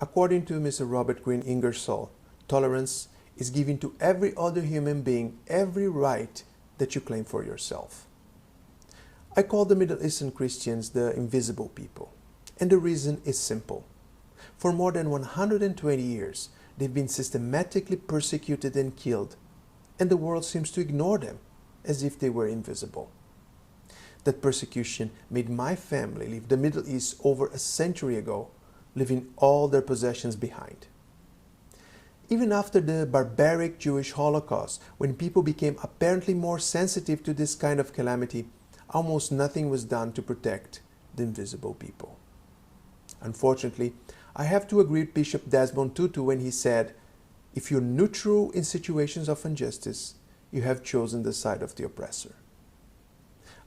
According to Mr. Robert Greene Ingersoll, tolerance is giving to every other human being every right that you claim for yourself. I call the Middle Eastern Christians the invisible people, and the reason is simple. For more than 120 years, they've been systematically persecuted and killed, and the world seems to ignore them as if they were invisible. That persecution made my family leave the Middle East over a century ago, leaving all their possessions behind. Even after the barbaric Jewish Holocaust, when people became apparently more sensitive to this kind of calamity, almost nothing was done to protect the invisible people. Unfortunately, I have to agree with Bishop Desmond Tutu when he said, "If you're neutral in situations of injustice, you have chosen the side of the oppressor."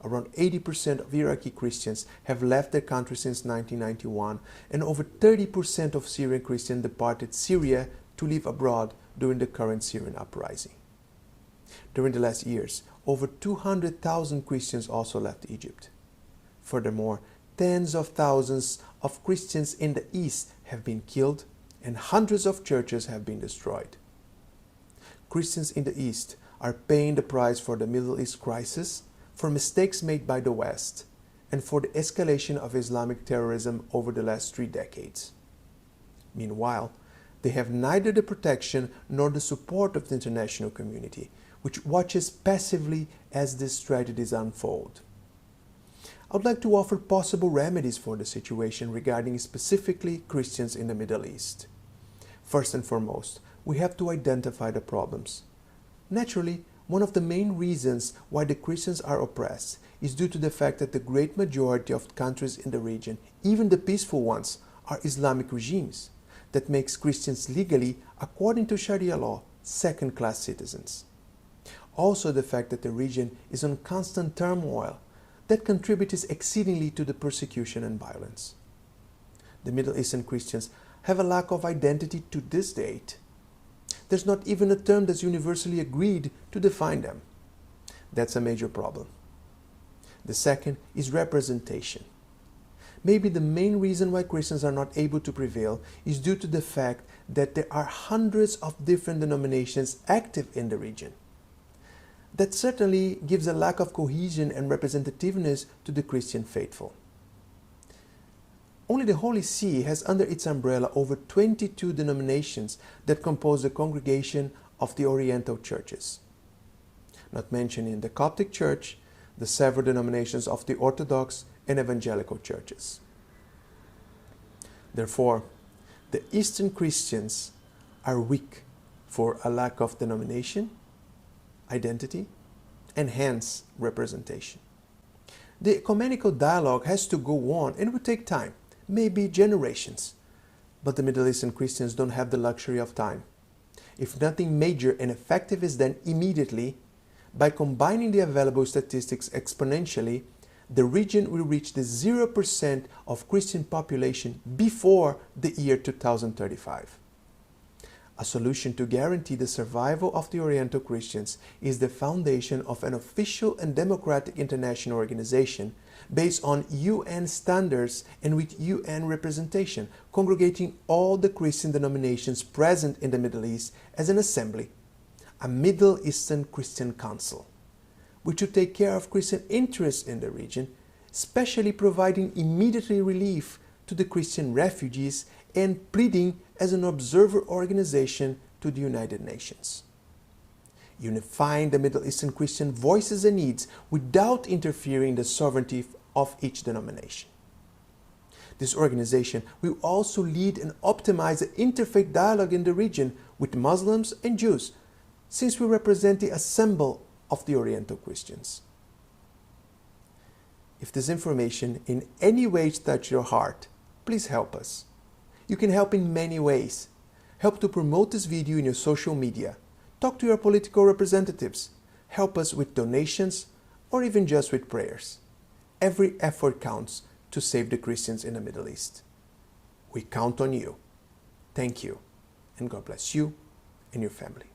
Around 80% of Iraqi Christians have left their country since 1991, and over 30% of Syrian Christians departed Syria to live abroad during the current Syrian uprising. During the last years, over 200,000 Christians also left Egypt. Furthermore, tens of thousands of Christians in the East have been killed, and hundreds of churches have been destroyed. Christians in the East are paying the price for the Middle East crisis, for mistakes made by the West, and for the escalation of Islamic terrorism over the last 3 decades. Meanwhile, they have neither the protection nor the support of the international community, which watches passively as these tragedies unfold. I would like to offer possible remedies for the situation regarding specifically Christians in the Middle East. First and foremost, we have to identify the problems. Naturally, one of the main reasons why the Christians are oppressed is due to the fact that the great majority of countries in the region, even the peaceful ones, are Islamic regimes that makes Christians legally, according to Sharia law, second-class citizens. Also the fact that the region is in constant turmoil that contributes exceedingly to the persecution and violence. The Middle Eastern Christians have a lack of identity to this date. There's not even a term that's universally agreed to define them. That's a major problem. The second is representation. Maybe the main reason why Christians are not able to prevail is due to the fact that there are hundreds of different denominations active in the region. That certainly gives a lack of cohesion and representativeness to the Christian faithful. Only the Holy See has under its umbrella over 22 denominations that compose the congregation of the Oriental churches, not mentioning the Coptic Church, the several denominations of the Orthodox and Evangelical churches. Therefore, the Eastern Christians are weak for a lack of denomination, identity, and hence representation. The ecumenical dialogue has to go on and will take time, maybe generations. But the Middle Eastern Christians don't have the luxury of time. If nothing major and effective is done immediately, by combining the available statistics exponentially, the region will reach the 0% of Christian population before the year 2035. A solution to guarantee the survival of the Oriental Christians is the foundation of an official and democratic international organization based on UN standards and with UN representation, congregating all the Christian denominations present in the Middle East as an assembly, a Middle Eastern Christian Council, which would take care of Christian interests in the region, especially providing immediate relief to the Christian refugees and pleading as an observer organization to the United Nations. Unifying the Middle Eastern Christian voices and needs without interfering in the sovereignty of each denomination. This organization will also lead and optimize the interfaith dialogue in the region with Muslims and Jews, since we represent the assemble of the Oriental Christians. If this information in any way touches your heart, please help us. You can help in many ways. Help to promote this video in your social media. Talk to your political representatives. Help us with donations or even just with prayers. Every effort counts to save the Christians in the Middle East. We count on you. Thank you, and God bless you and your family.